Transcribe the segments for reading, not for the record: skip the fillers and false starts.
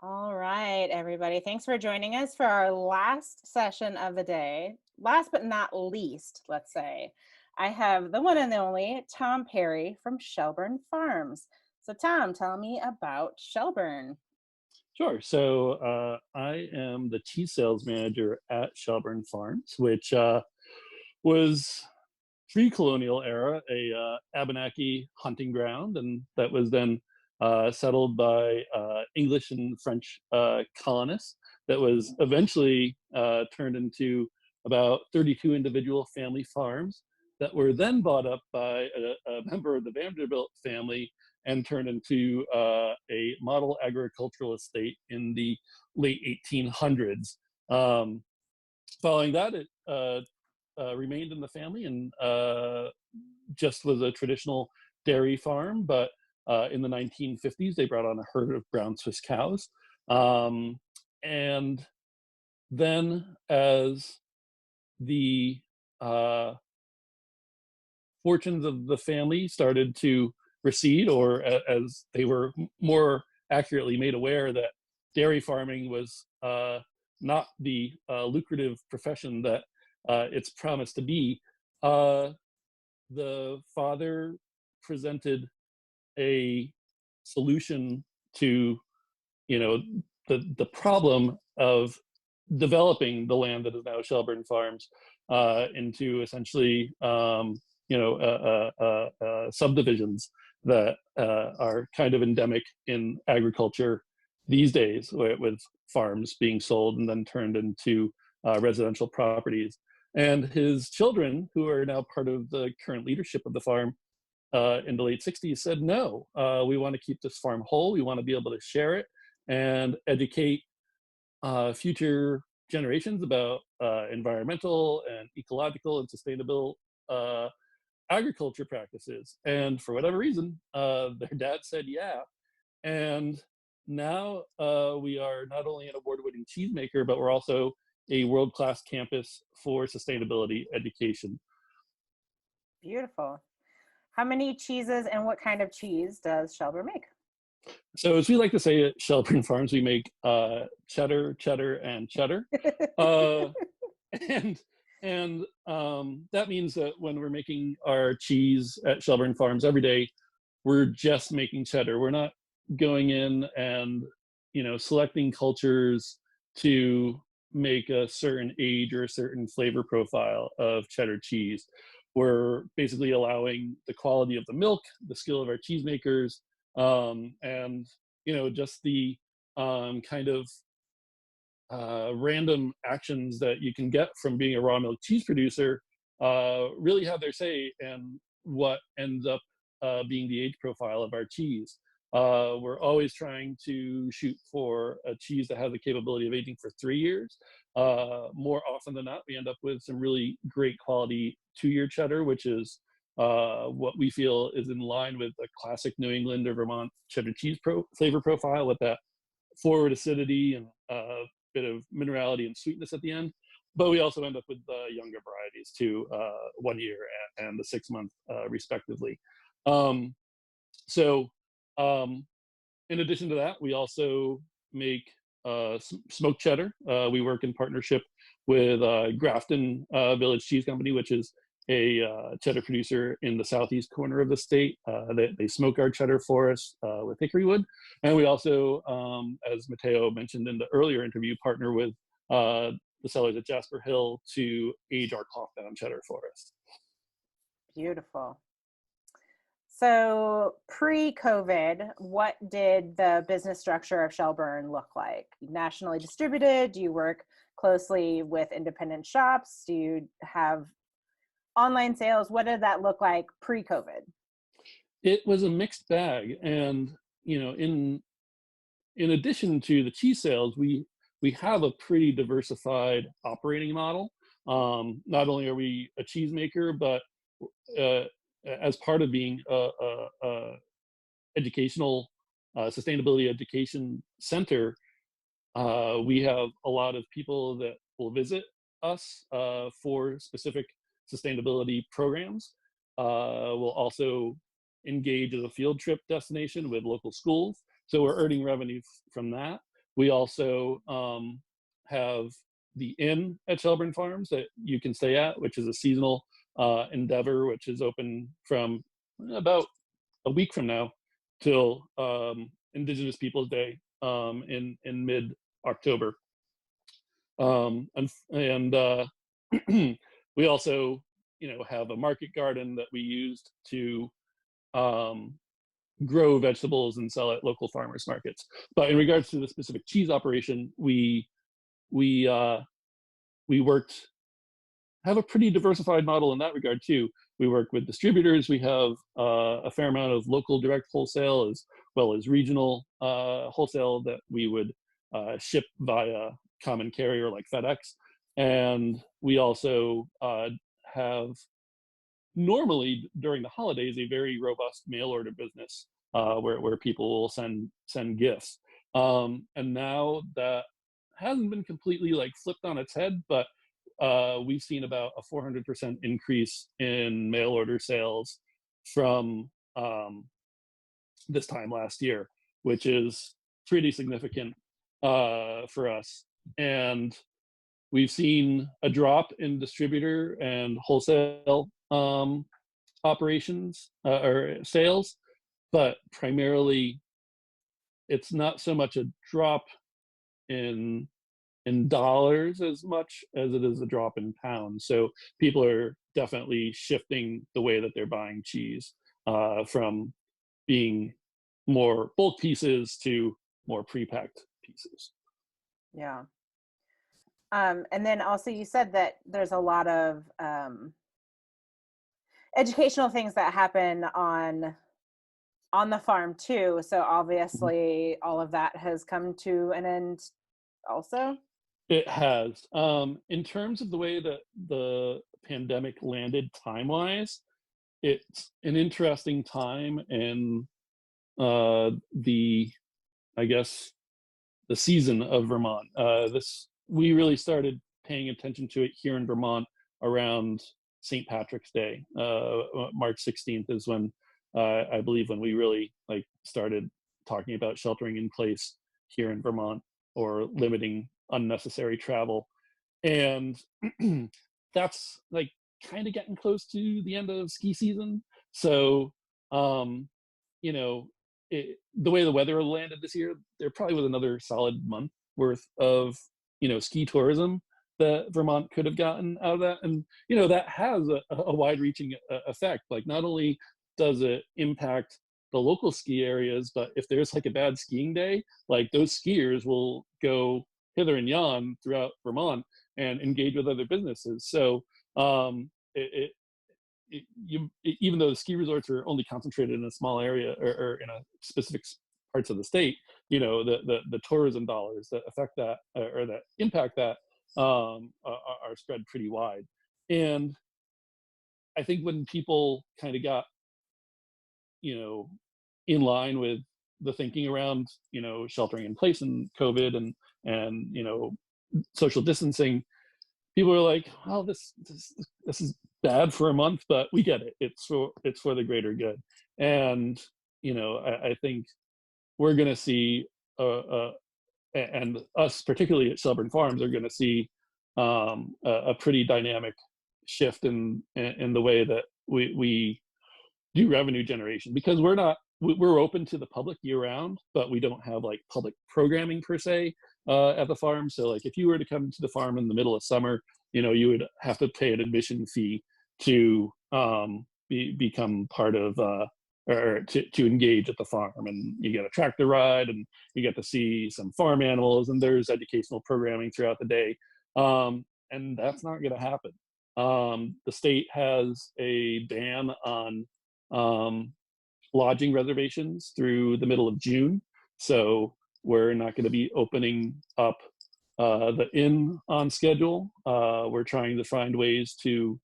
All right, everybody. Thanks for joining us for our last session of the day. Last but not least, let's say, I have the one and the only Tom Perry from Shelburne Farms. So, Tom, tell me about Shelburne. Sure. I am the cheese sales manager at Shelburne Farms, which was pre-colonial era a Abenaki hunting ground, and that was then settled by English and French colonists. That was eventually turned into about 32 individual family farms that were then bought up by a member of the Vanderbilt family and turned into a model agricultural estate in the late 1800s. Um, Following that, it remained in the family and just was a traditional dairy farm. But in the 1950s, they brought on a herd of brown Swiss cows. Um, and then, as the uh, fortunes of the family started to recede, or as they were more accurately made aware that dairy farming was not the lucrative profession that it's promised to be, uh, the father presented a solution to, you know, the problem of developing the land that is now Shelburne Farms into essentially subdivisions that are kind of endemic in agriculture these days, with farms being sold and then turned into residential properties. And his children, who are now part of the current leadership of the farm in the late 60s, said, no, we want to keep this farm whole. We want to be able to share it and educate future generations about environmental and ecological and sustainable uh, agriculture practices. And for whatever reason, their dad said, yeah. And now we are not only an award-winning cheesemaker, but we're also a world-class campus for sustainability education. Beautiful. How many cheeses and what kind of cheese does Shelburne make? So, as we like to say at Shelburne Farms, we make cheddar, cheddar, and cheddar. Uh, and that means that when we're making our cheese at Shelburne Farms every day, we're just making cheddar. We're not going in and selecting cultures to make a certain age or a certain flavor profile of cheddar cheese. We're basically allowing the quality of the milk, the skill of our cheesemakers, and just the kind of random actions that you can get from being a raw milk cheese producer really have their say in what ends up being the age profile of our cheese. We're always trying to shoot for a cheese that has the capability of aging for 3 years. More often than not, we end up with some really great quality 2-year cheddar, which is what we feel is in line with a classic New England or Vermont cheddar cheese flavor profile, with that forward acidity and bit of minerality and sweetness at the end. But we also end up with younger varieties too, 1 year and the 6 month, respectively. Um, so, in addition to that, we also make smoked cheddar. We work in partnership with Grafton Village Cheese Company, which is a cheddar producer in the southeast corner of the state. They smoke our cheddar for us with hickory wood. And we also, as Matteo mentioned in the earlier interview, partner with the sellers at Jasper Hill to age our cloth bound cheddar for us. Beautiful. So, pre-COVID, what did the business structure of Shelburne look like? Nationally distributed? Do you work closely with independent shops? Do you have online sales? What did that look like pre-COVID? It was a mixed bag. And, in addition to the cheese sales, we have a pretty diversified operating model. Not only are we a cheesemaker, but uh, as part of being a educational sustainability education center, we have a lot of people that will visit us for specific sustainability programs. We'll also engage as a field trip destination with local schools. So we're earning revenue from that. We also have the inn at Shelburne Farms that you can stay at, which is a seasonal endeavor, which is open from about a week from now till Indigenous Peoples Day in mid October. And we also, have a market garden that we used to um, grow vegetables and sell at local farmers markets. But in regards to the specific cheese operation, we uh, we worked have a pretty diversified model in that regard too. We work with distributors. We have a fair amount of local direct wholesale as well as regional wholesale that we would ship via common carrier like FedEx. And we also have normally during the holidays a very robust mail order business where people will send gifts. And now that hasn't been completely like flipped on its head, but we've seen about a 400% increase in mail order sales from this time last year, which is pretty significant for us. And we've seen a drop in distributor and wholesale operations or sales, but primarily it's not so much a drop in dollars as much as it is a drop in pounds. So people are definitely shifting the way that they're buying cheese from being more bulk pieces to more pre-packed pieces. Yeah. And then also you said that there's a lot of educational things that happen on the farm too. So obviously all of that has come to an end also. It has. In terms of the way that the pandemic landed time-wise, it's an interesting time in the, I guess, the season of Vermont. We really started paying attention to it here in Vermont around St. Patrick's Day. March 16th is when I believe when we really started talking about sheltering in place here in Vermont or limiting unnecessary travel. And that's kind of getting close to the end of ski season. So, you know, the way the weather landed this year, there probably was another solid month worth of, ski tourism that Vermont could have gotten out of that. And, that has a wide reaching effect. Like, not only does it impact the local ski areas, but if there's a bad skiing day, those skiers will go hither and yon throughout Vermont and engage with other businesses. So even though the ski resorts are only concentrated in a small area or in a specific parts of the state, the tourism dollars that affect that or that impact that are spread pretty wide. And I think when people kind of got, in line with the thinking around, sheltering in place and COVID and social distancing, people are like, "Oh, this is bad for a month, but we get it. It's for the greater good." And I think we're going to see, and us particularly at Shelburne Farms are going to see a pretty dynamic shift in the way that we do revenue generation, because we're open to the public year round, but we don't have public programming per se at the farm. So if you were to come to the farm in the middle of summer, you would have to pay an admission fee to become part of or to engage at the farm, and you get a tractor ride and you get to see some farm animals, and there's educational programming throughout the day. And that's not going to happen. The state has a ban on lodging reservations through the middle of June. So we're not going to be opening up the inn on schedule. We're trying to find ways to,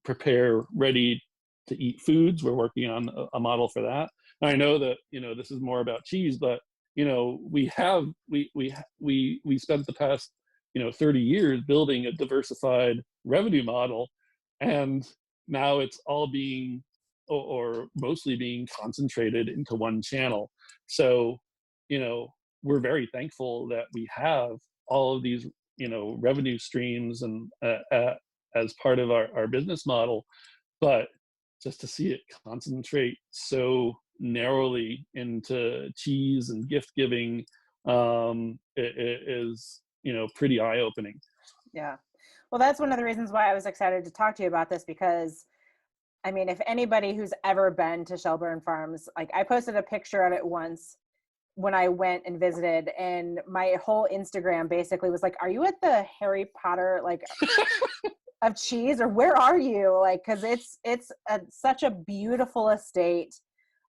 prepare ready to eat foods. We're working on a model for that. And I know that, this is more about cheese, but, we spent the past, 30 years building a diversified revenue model. And now it's all being, or mostly being concentrated into one channel. So, we're very thankful that we have all of these, revenue streams and as part of our business model. But just to see it concentrate so narrowly into cheese and gift giving, it is, pretty eye opening. Yeah. Well, that's one of the reasons why I was excited to talk to you about this, because I mean, if anybody who's ever been to Shelburne Farms, like I posted a picture of it once when I went and visited, and my whole Instagram basically was like, are you at the Harry Potter, like of cheese, or where are you? Like, cause it's such a beautiful estate,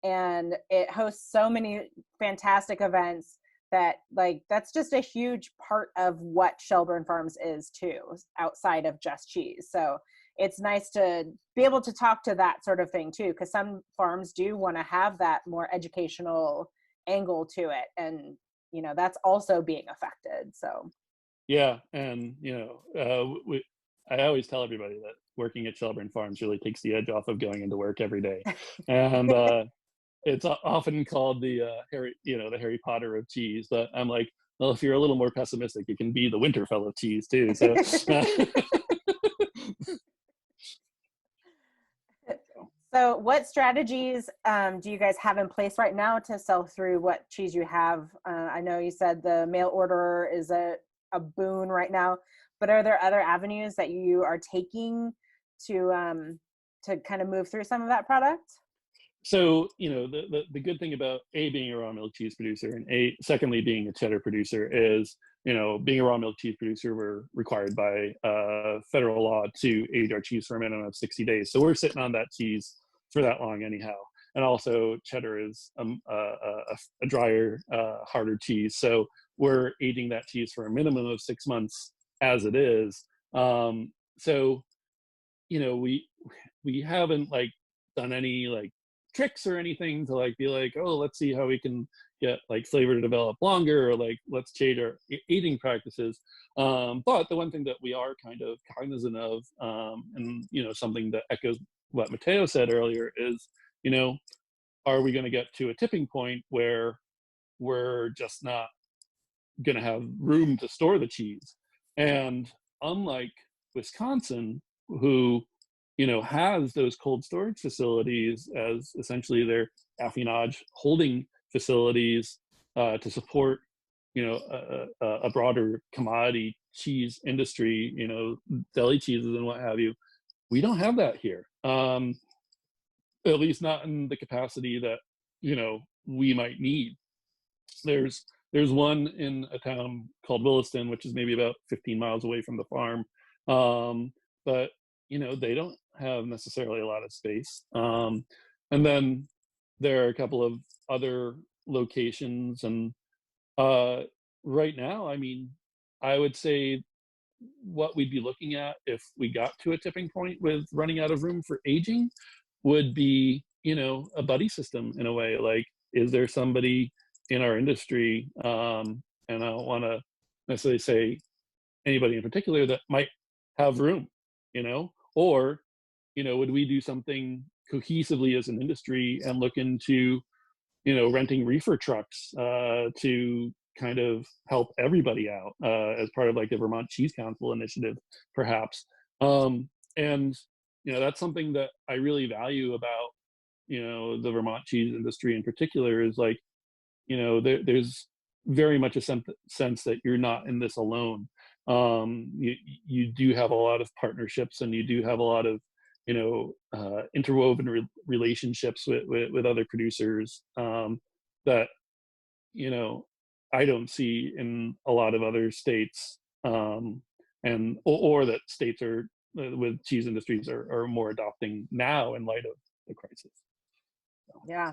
and it hosts so many fantastic events that, like, that's just a huge part of what Shelburne Farms is too, outside of just cheese. So it's nice to be able to talk to that sort of thing too, because some farms do want to have that more educational angle to it, and that's also being affected. So Yeah, and I always tell everybody that working at Shelburne Farms really takes the edge off of going into work every day, and it's often called the the Harry Potter of cheese. But I'm like, well, if you're a little more pessimistic, it can be the Winterfell of cheese too. So. So what strategies do you guys have in place right now to sell through what cheese you have? I know you said the mail order is a boon right now, but are there other avenues that you are taking to kind of move through some of that product? So, the good thing about being a raw milk cheese producer, and secondly being a cheddar producer, is being a raw milk cheese producer, we're required by federal law to age our cheese for a minimum of 60 days. So we're sitting on that cheese for that long anyhow. And also cheddar is a drier, harder cheese. So we're aging that cheese for a minimum of 6 months as it is. So, we haven't like done any like tricks or anything to like be like, oh, let's see how we can get like flavor to develop longer, or like let's change our aging practices. But the one thing that we are kind of cognizant of, and something that echoes what Matteo said earlier, is are we going to get to a tipping point where we're just not going to have room to store the cheese? And unlike Wisconsin, who has those cold storage facilities as essentially their affinage holding facilities to support a broader commodity cheese industry, deli cheeses and what have you, we don't have that here. At least not in the capacity that we might need. There's one in a town called Williston, which is maybe about 15 miles away from the farm, but they don't have necessarily a lot of space. And then there are a couple of other locations, and right now, I mean, I would say what we'd be looking at if we got to a tipping point with running out of room for aging would be, a buddy system in a way. Like, is there somebody in our industry, and I don't want to necessarily say anybody in particular, that might have room, or, would we do something cohesively as an industry and look into, renting reefer trucks to kind of help everybody out as part of like the Vermont Cheese Council initiative, perhaps. And that's something that I really value about the Vermont cheese industry in particular, is like there's very much a sense that you're not in this alone. You do have a lot of partnerships, and you do have a lot of interwoven relationships with other producers that I don't see in a lot of other states, and or that states are with cheese industries are more adopting now in light of the crisis. Yeah.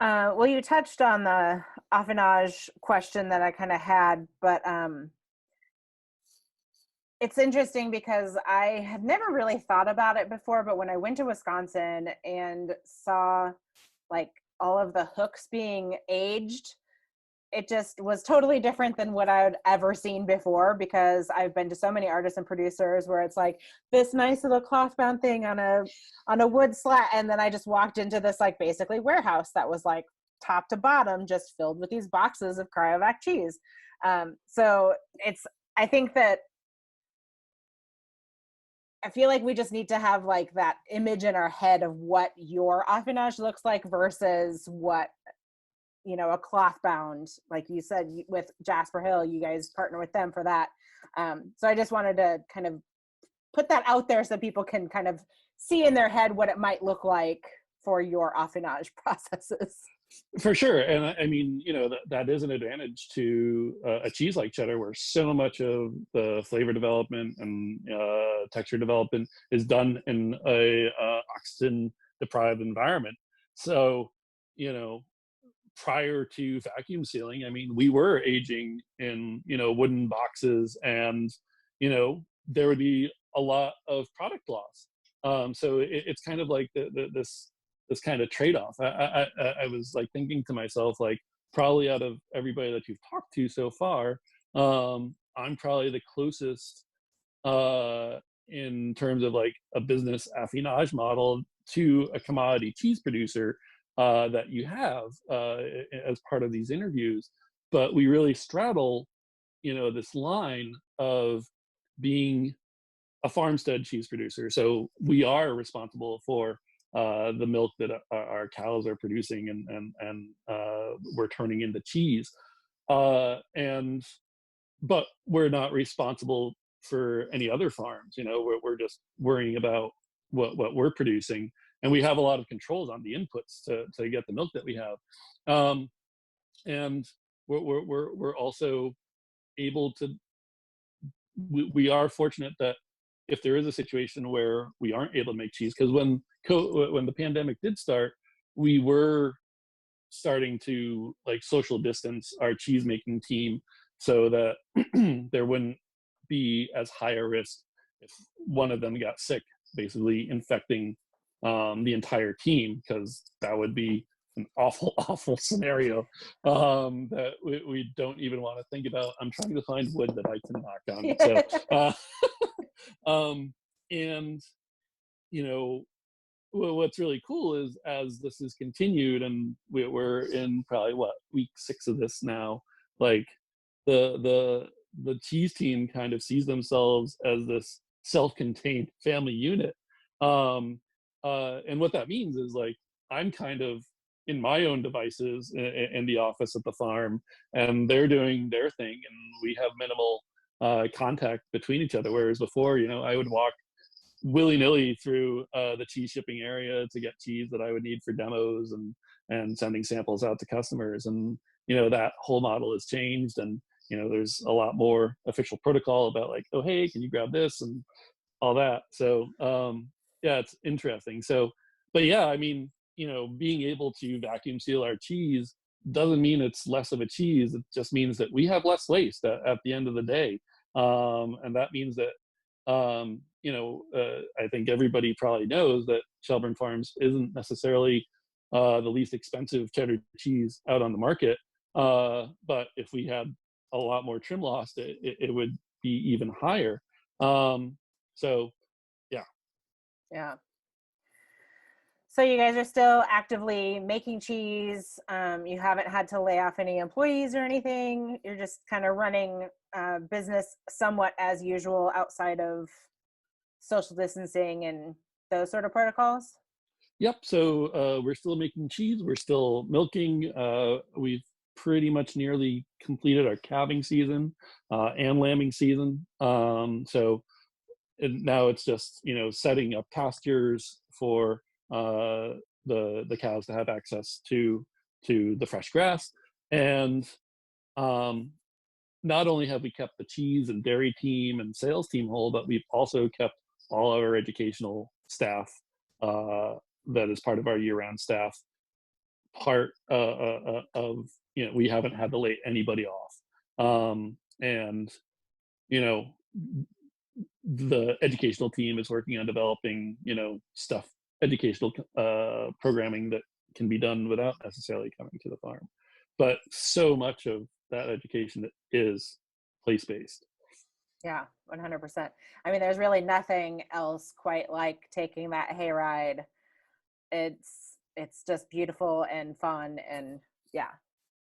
Well, you touched on the affinage question that I kind of had, but it's interesting because I had never really thought about it before, but when I went to Wisconsin and saw like all of the hooks being aged, it just was totally different than what I had ever seen before, because I've been to so many artists and producers where it's like this nice little cloth bound thing on a wood slat, and then I just walked into this like basically warehouse that was like top to bottom just filled with these boxes of cryovac cheese. So I think that I feel like we just need to have like that image in our head of what your affinage looks like versus what, a cloth bound, like you said, with Jasper Hill, you guys partner with them for that. So I just wanted to kind of put that out there so people can kind of see in their head what it might look like for your affinage processes. For sure. And I mean, that is an advantage to a cheese like cheddar, where so much of the flavor development and texture development is done in a oxygen deprived environment. So, prior to vacuum sealing, I mean, we were aging in, wooden boxes, and, there would be a lot of product loss. So it's kind of like this kind of trade-off. I was like thinking to myself, like, probably out of everybody that you've talked to so far, I'm probably the closest in terms of like a business affinage model to a commodity cheese producer that you have as part of these interviews. But we really straddle, this line of being a farmstead cheese producer. So we are responsible for the milk that our cows are producing, and we're turning into cheese. And but we're not responsible for any other farms. We're just worrying about what we're producing, and we have a lot of controls on the inputs to get the milk that we have. And we're also able to. We are fortunate that if there is a situation where we aren't able to make cheese, because when the pandemic did start, we were starting to like social distance our cheese making team so that there wouldn't be as high a risk if one of them got sick, basically infecting the entire team, because that would be an awful scenario that we don't even want to think about. I'm trying to find wood that I can knock on. And what's really cool is, as this is continued, and we're in probably week 6 of this now, like the cheese team kind of sees themselves as this self-contained family unit. And what that means is, like, I'm kind of in my own devices in the office at the farm, and they're doing their thing, and we have minimal contact between each other. Whereas before, I would walk willy-nilly through the cheese shipping area to get cheese that I would need for demos and sending samples out to customers. And that whole model has changed, and there's a lot more official protocol about, like, oh, hey, can you grab this and all that. So yeah, it's interesting. So, but yeah, I mean, being able to vacuum seal our cheese doesn't mean it's less of a cheese. It just means that we have less waste at the end of the day. And that means that I think everybody probably knows that Shelburne Farms isn't necessarily the least expensive cheddar cheese out on the market. But if we had a lot more trim loss, it would be even higher. So, yeah. Yeah. So you guys are still actively making cheese. You haven't had to lay off any employees or anything. You're just kind of running business somewhat as usual outside of social distancing and those sort of protocols? Yep. So we're still making cheese. We're still milking. We've pretty much nearly completed our calving season and lambing season. So now it's just setting up pastures for the cows to have access to the fresh grass. And not only have we kept the cheese and dairy team and sales team whole, but we've also kept all our educational staff that is part of our year-round staff part of we haven't had to lay anybody off. And the educational team is working on developing educational programming that can be done without necessarily coming to the farm. But so much of that education is place-based. Yeah, 100%. I mean, there's really nothing else quite like taking that hayride. It's it's just beautiful and fun. And yeah,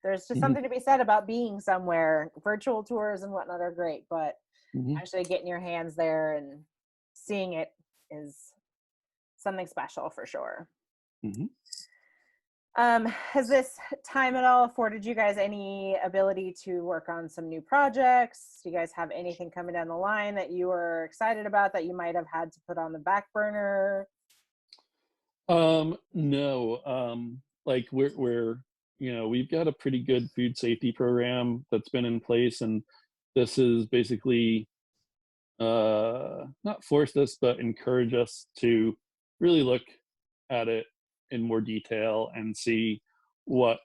there's just Hmm. something to be said about being somewhere. Virtual tours and whatnot are great, but Hmm. actually getting your hands there and seeing it is something special for sure. Hmm. Has this time at all afforded you guys any ability to work on some new projects? Do you guys have anything coming down the line that you were excited about that you might have had to put on the back burner? No, like we're we've got a pretty good food safety program that's been in place, and this is basically not forced us, but encourage us to really look at it in more detail and see what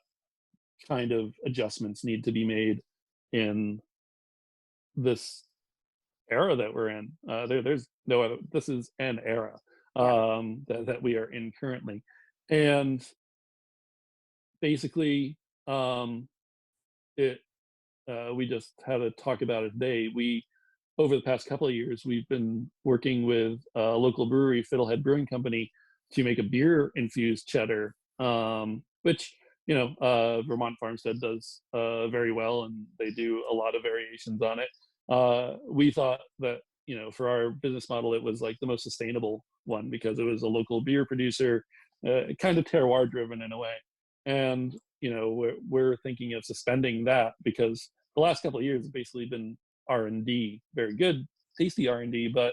kind of adjustments need to be made in this era that we're in. There's no other. This is an era Yeah, that we are in currently, and basically, it we just had a talk about it today. We over the past couple of years, we've been working with a local brewery, Fiddlehead Brewing Company, to make a beer infused cheddar, which Vermont Farmstead does very well, and they do a lot of variations on it. We thought that for our business model, it was like the most sustainable one because it was a local beer producer, kind of terroir driven in a way, and we're thinking of suspending that because the last couple of years have basically been R&D, very good, tasty R&D, but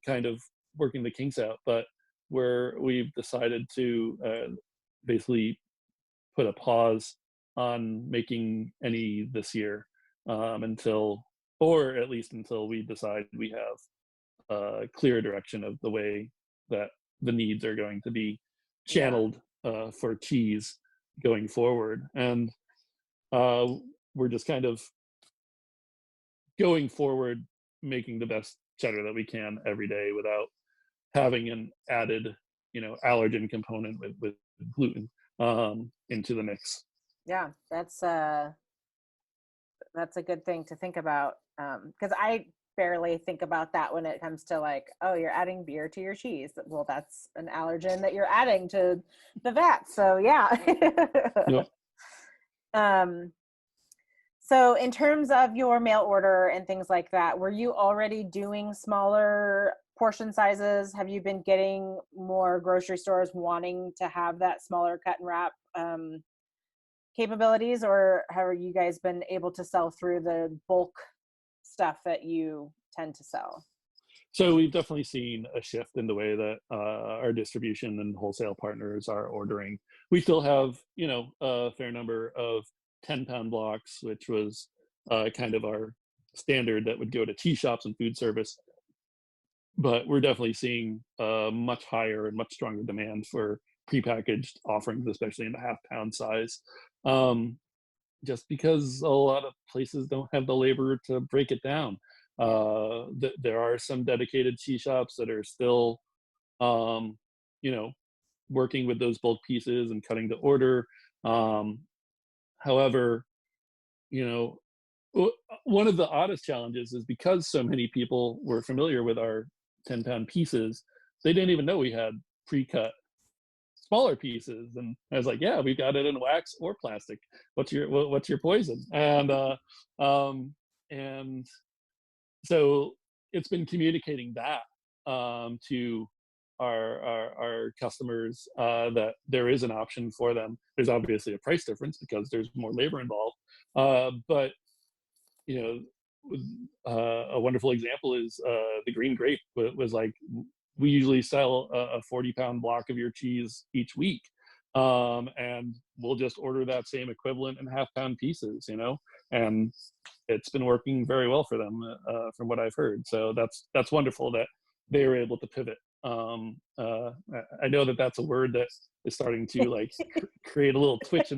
kind of working the kinks out. But where we've decided to basically put a pause on making any this year until, or at least until we decide we have a clear direction of the way that the needs are going to be yeah, channeled for cheese going forward. And uh, we're just kind of going forward, making the best cheddar that we can every day without having an added, allergen component with gluten into the mix. yeah. That's a good thing to think about, because I barely think about that when it comes to like, oh, you're adding beer to your cheese. Well, that's an allergen that you're adding to the vat. So yeah. Yep. um, so in terms of your mail order and things like that, were you already doing smaller portion sizes? Have you been getting more grocery stores wanting to have that smaller cut and wrap capabilities, or have you guys been able to sell through the bulk stuff that you tend to sell? So we've definitely seen a shift in the way that our distribution and wholesale partners are ordering. We still have, a fair number of 10-pound blocks, which was kind of our standard that would go to tea shops and food service. But we're definitely seeing a much higher and much stronger demand for prepackaged offerings, especially in the half-pound size. Um, just because a lot of places don't have the labor to break it down. Yeah, There are some dedicated tea shops that are still, um, you know, working with those bulk pieces and cutting to order. Um, However, you know, one of the oddest challenges is because so many people were familiar with our 10-pound pieces, they didn't even know we had pre-cut smaller pieces. And I was like, yeah, we've got it in wax or plastic. What's your poison? Um, and so it's been communicating that to our customers that there is an option for them. There's obviously a price difference because there's more labor involved, but you know a wonderful example is the green grape was like we usually sell a 40-pound block of your cheese each week, and we'll just order that same equivalent in half-pound pieces, and it's been working very well for them from what I've heard. So that's wonderful that they were able to pivot. I know that that's a word that is starting to like create a little twitch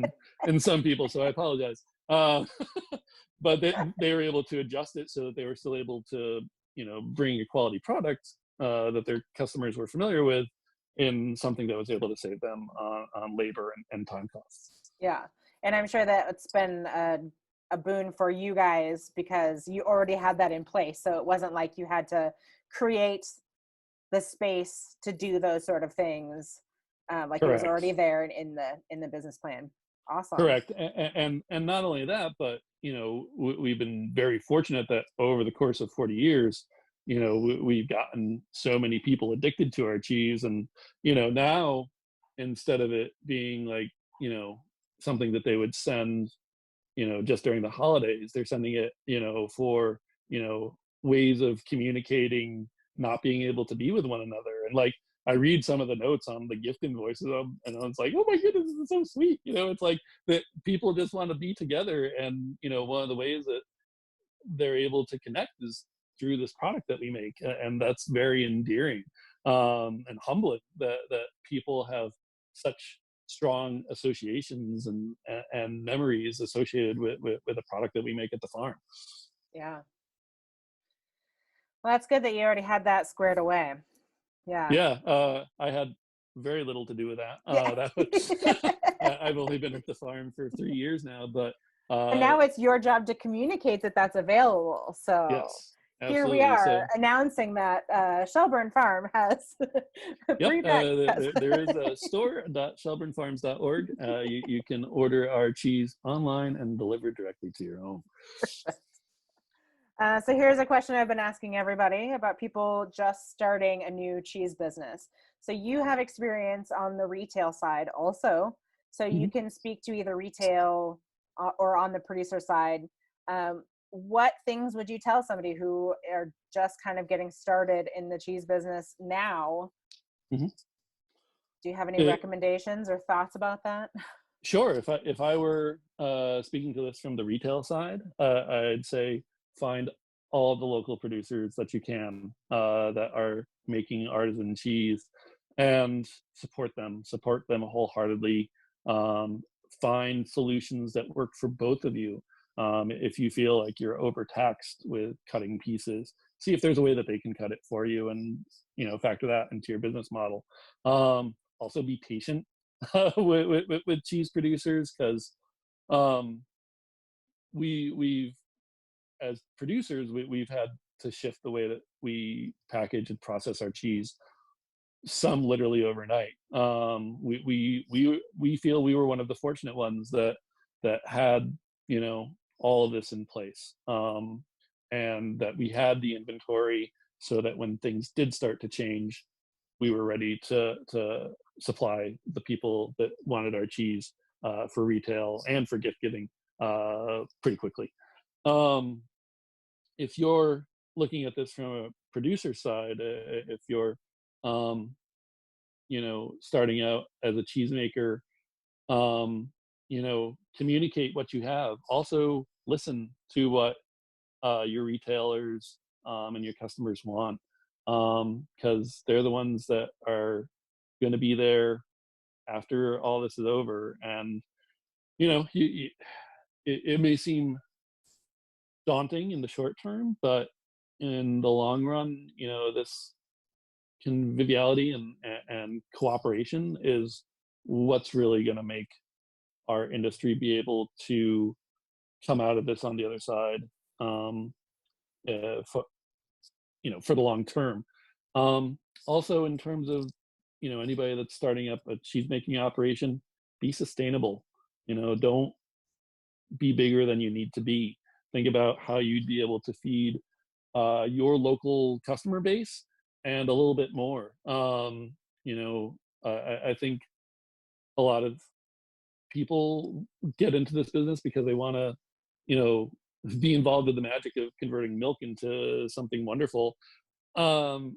in some people, so I apologize. But they were able to adjust it so that they were still able to bring a quality product that their customers were familiar with in something that was able to save them on labor and time costs. yeah. And I'm sure that it's been a boon for you guys because you already had that in place. So it wasn't like you had to create the space to do those sort of things. like it was already Correct. there in the business plan. Awesome. Correct. And not only that, but we've been very fortunate that over the course of 40 years, we've gotten so many people addicted to our cheese, and now, instead of it being like something that they would send just during the holidays, they're sending it for ways of communicating, not being able to be with one another. And like, I read some of the notes on the gift invoices, and it's like, oh my goodness, this is so sweet. It's like that people just want to be together, and one of the ways that they're able to connect is through this product that we make, and that's very endearing, and humbling that people have such strong associations and memories associated with the product that we make at the farm. Yeah. Well, that's good that you already had that squared away. Yeah. Yeah, I had very little to do with that. Yeah. That was, I've only been at the farm for 3 years now, but And uh, now it's your job to communicate that that's available. So yes, here we absolutely. are So, announcing that Shelburne Farm has yep, pre-packed. there is a store.shelburnefarms.org. You can order our cheese online and deliver directly to your home. So here's a question I've been asking everybody about people just starting a new cheese business. So you have experience on the retail side also. So you Mhm. can speak to either retail or on the producer side. What things would you tell somebody who are just kind of getting started in the cheese business now? Mhm. Do you have any It, recommendations or thoughts about that? sure. If I were speaking to this from the retail side, I'd say find all the local producers that you can, that are making artisan cheese, and support them wholeheartedly. um, find solutions that work for both of you. If you feel like you're overtaxed with cutting pieces, see if there's a way that they can cut it for you, and factor that into your business model. Also be patient with cheese producers, because um, we've, as producers, we've had to shift the way that we package and process our cheese, some literally overnight. We feel we were one of the fortunate ones that had all of this in place, and that we had the inventory, so that when things did start to change, we were ready to supply the people that wanted our cheese, for retail and for gift giving, pretty quickly. Um, if you're looking at this from a producer side, if you're um, starting out as a cheesemaker, communicate what you have. Also, listen to what your retailers, and your customers want, because they're the ones that are going to be there after all this is over. And it may seem daunting in the short term, but in the long run, this conviviality and cooperation is what's really going to make our industry be able to come out of this on the other side, um, for for the long term. Also, in terms of anybody that's starting up a cheese making operation, be sustainable. Don't be bigger than you need to be. Think about how you'd be able to feed your local customer base and a little bit more. I think a lot of people get into this business because they want to, you know, be involved with the magic of converting milk into something wonderful. Um,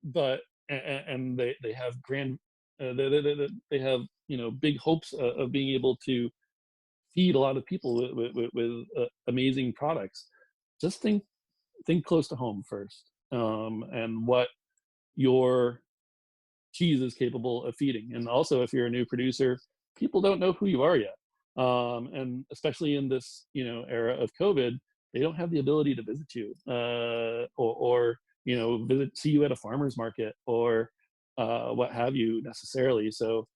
but and they have grand, they have big hopes of being able to feed a lot of people with amazing products. Just think close to home first, and what your cheese is capable of feeding. And also, if you're a new producer, people don't know who you are yet, and especially in this era of COVID, they don't have the ability to visit you, or see you at a farmer's market, or what have you, necessarily. So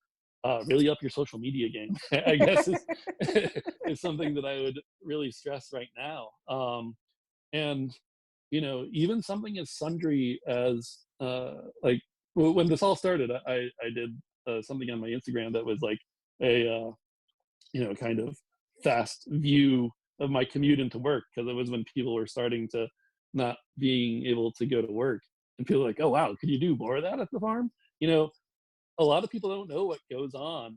really up your social media game, I guess, is something that I would really stress right now. And even something as sundry as like when this all started, I did something on my Instagram that was like a kind of fast view of my commute into work, because it was when people were starting to not being able to go to work, and people were like, oh wow, could you do more of that at the farm? A lot of people don't know what goes on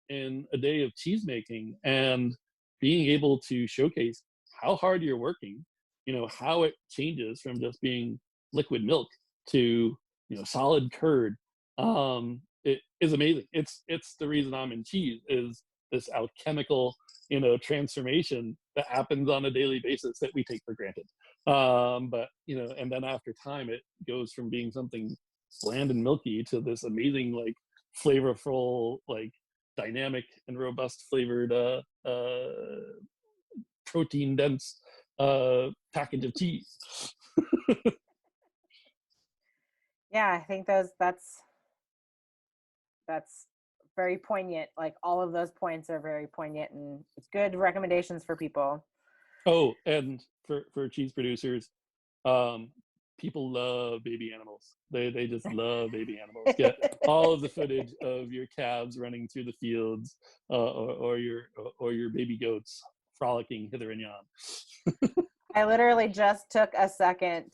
in a day of cheese making, and being able to showcase how hard you're working, how it changes from just being liquid milk to solid curd. It is amazing. It's the reason I'm in cheese, is this alchemical transformation that happens on a daily basis that we take for granted. But and then after time it goes from being something bland and milky to this amazing, like, flavorful, like, dynamic and robust flavored protein dense package of cheese. Yeah, I think that's very poignant. Like, all of those points are very poignant, and it's good recommendations for people. Oh, and for cheese producers, um, people love baby animals. They just love baby animals. Get all of the footage of your calves running through the fields, or your baby goats frolicking hither and yon. I literally just took a second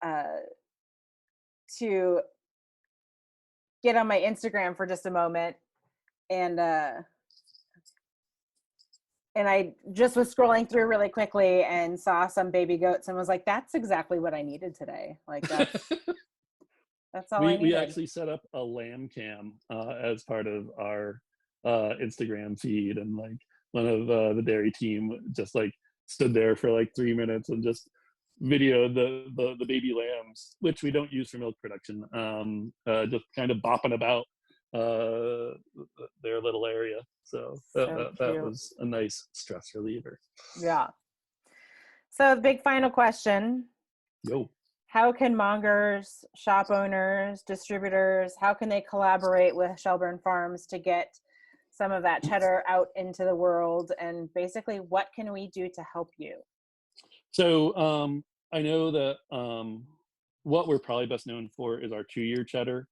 uh, to get on my Instagram for just a moment, and I just was scrolling through really quickly and saw some baby goats and was like, that's exactly what I needed today. Like, that's all I We needed. actually set up a lamb cam as part of our Instagram feed, and like one of the dairy team just like stood there for like 3 minutes and just videoed the baby lambs, which we don't use for milk production, just kind of bopping about uh, their little area. So So that cute. was a nice stress reliever. Yeah. So the big final question, Yo. how can mongers, shop owners, distributors, how can they collaborate with Shelburne Farms to get some of that cheddar out into the world? And basically, what can we do to help you? So I know that what we're probably best known for is our 2-year cheddar.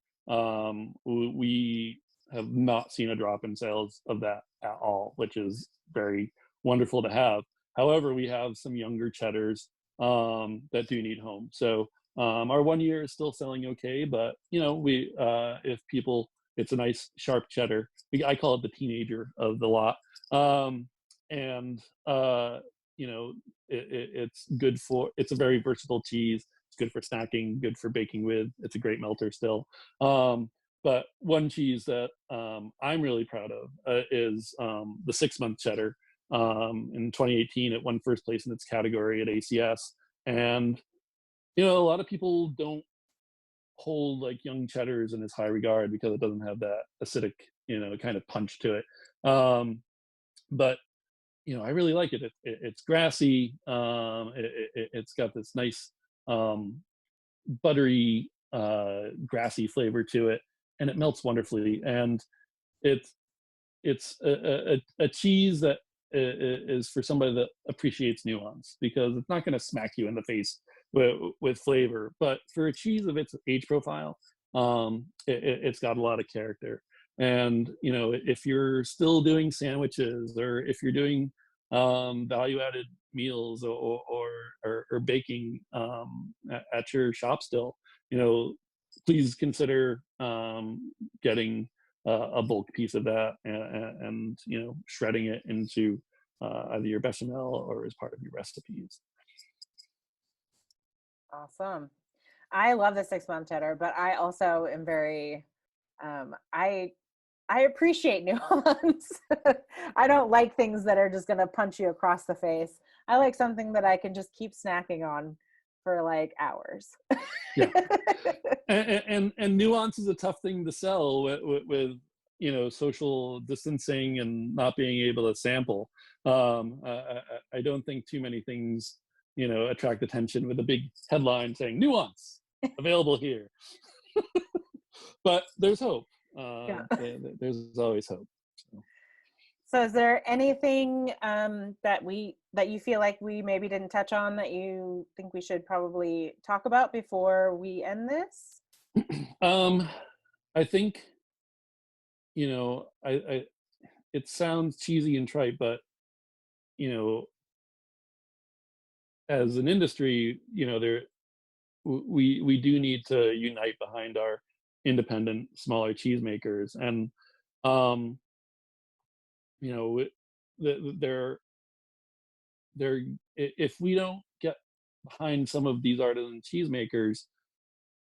We have not seen a drop in sales of that at all, which is very wonderful to have. However, we have some younger cheddars that do need home. So our 1 year is still selling okay, but we if people, it's a nice sharp cheddar. I call it the teenager of the lot, and it's good for, it's a very versatile cheese. It's good for snacking, good for baking with. It's a great melter still. But one cheese that I'm really proud of is the 6-month cheddar. In 2018, it won first place in its category at ACS. And a lot of people don't hold like young cheddars in as high regard because it doesn't have that acidic, kind of punch to it. But I really like it. It's grassy. It's got this nice buttery, grassy flavor to it, and it melts wonderfully. And it's a cheese that is for somebody that appreciates nuance, because it's not going to smack you in the face with flavor. But for a cheese of its age profile, it's got a lot of character. And if you're still doing sandwiches, or if you're doing value-added meals, or baking at your shop still, please consider getting a bulk piece of that, and shredding it into either your bechamel or as part of your recipes. Awesome. I love the 6-month cheddar, but I also am very, I appreciate nuance. I don't like things that are just going to punch you across the face. I like something that I can just keep snacking on for like hours. Yeah. And nuance is a tough thing to sell with social distancing and not being able to sample. I don't think too many things attract attention with a big headline saying nuance available here. But there's hope. Yeah. There's always hope. So is there anything that you feel like we maybe didn't touch on that you think we should probably talk about before we end this? I think, I it sounds cheesy and trite, but you know, as an industry, we do need to unite behind our independent, smaller cheesemakers, and um, you know, they're if we don't get behind some of these artisan cheesemakers,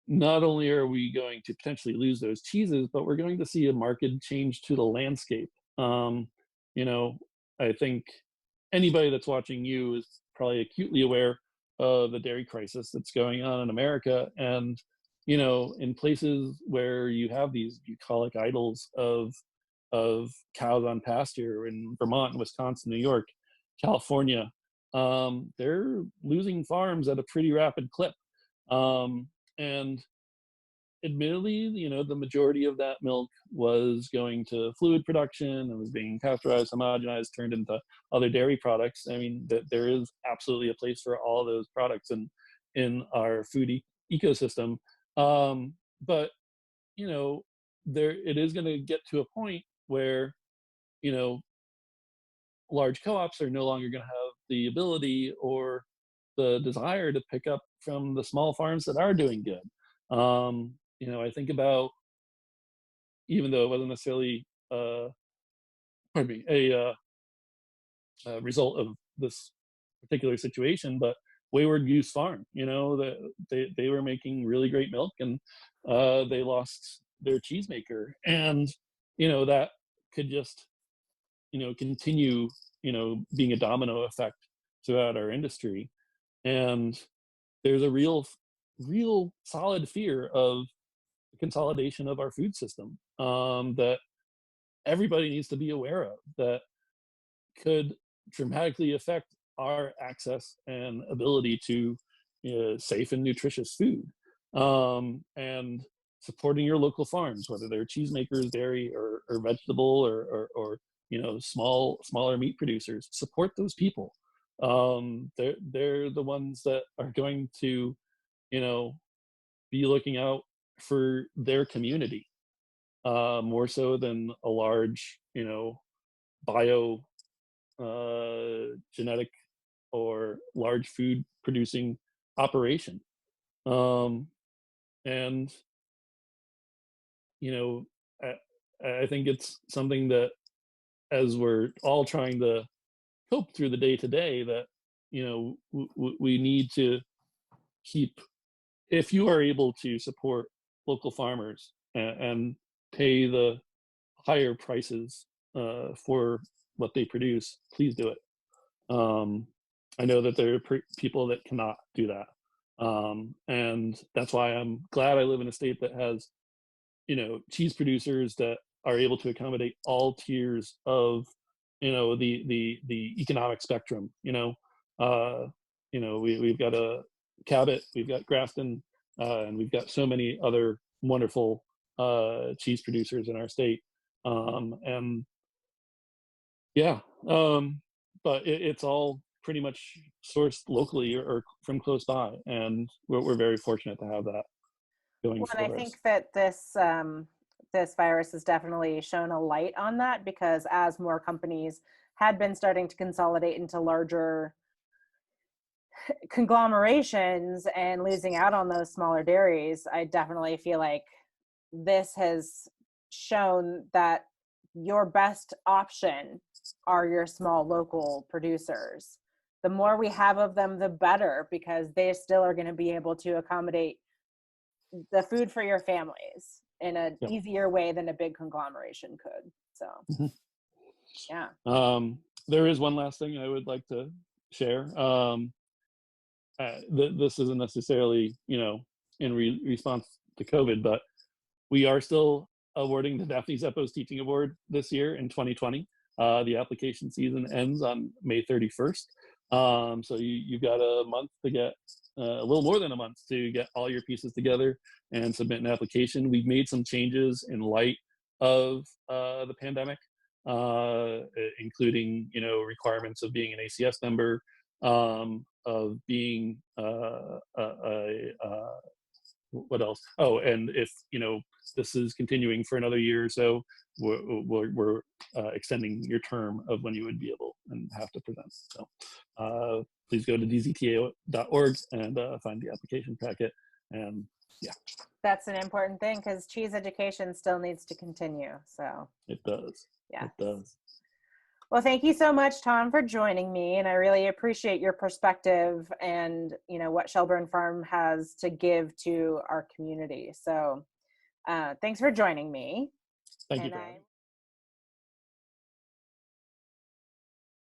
not only are we going to potentially lose those cheeses, but we're going to see a market change to the landscape. Um, you know, I think anybody that's watching you is probably acutely aware of the dairy crisis that's going on in America. And, in places where you have these bucolic idols of cows on pasture in Vermont, Wisconsin, New York, California, they're losing farms at a pretty rapid clip. And admittedly, the majority of that milk was going to fluid production and was being pasteurized, homogenized, turned into other dairy products. I mean, that there is absolutely a place for all those products in our food ecosystem. But you know, there it is going to get to a point where you know large co-ops are no longer going to have the ability or the desire to pick up from the small farms that are doing good. I think about, even though it wasn't necessarily pardon me, a result of this particular situation, but Wayward Goose Farm, that they were making really great milk, and they lost their cheesemaker, and that could just continue being a domino effect throughout our industry. And there's a real solid fear of the consolidation of our food system, that everybody needs to be aware of, that could dramatically affect our access and ability to safe and nutritious food, and supporting your local farms, whether they're cheesemakers, dairy, or vegetable, or smaller meat producers. Support those people. They're the ones that are going to you know be looking out for their community, more so than a large bio genetic or large food producing operation. Um, and you know, I think it's something that, as we're all trying to cope through the day to day, that we need to keep. If you are able to support local farmers and pay the higher prices for what they produce, please do it. Um, I know that there are people that cannot do that. And that's why I'm glad I live in a state that has, cheese producers that are able to accommodate all tiers of, the economic spectrum. We've got a Cabot, we've got Grafton, and we've got so many other wonderful cheese producers in our state. And yeah, but it's all pretty much sourced locally, or from close by, and we're very fortunate to have that going Well, and I for us. think that this virus has definitely shown a light on that, because as more companies had been starting to consolidate into larger conglomerations and losing out on those smaller dairies, I definitely feel like this has shown that your best option are your small local producers. The more we have of them, the better, because they still are going to be able to accommodate the food for your families in an Yeah. easier way than a big conglomeration could. So, Mhm. yeah. There is one last thing I would like to share. This isn't necessarily, in response to COVID, but we are still awarding the Daphne Zeppos Teaching Award this year in 2020. The application season ends on May 31st. So you've got a month to get, a little more than a month to get all your pieces together and submit an application. We've made some changes in light of the pandemic, including requirements of being an ACS member, of being what else? Oh, and if this is continuing for another year or so, we're extending your term of when you would be able and have to present. So please go to dzta.org and find the application packet. And yeah, That's an important thing because cheese education still needs to continue. So it does. yeah. It does. Well, thank you so much, Tom, for joining me. And I really appreciate your perspective and, what Shelburne Farm has to give to our community. So thanks for joining me. Thank you for having me.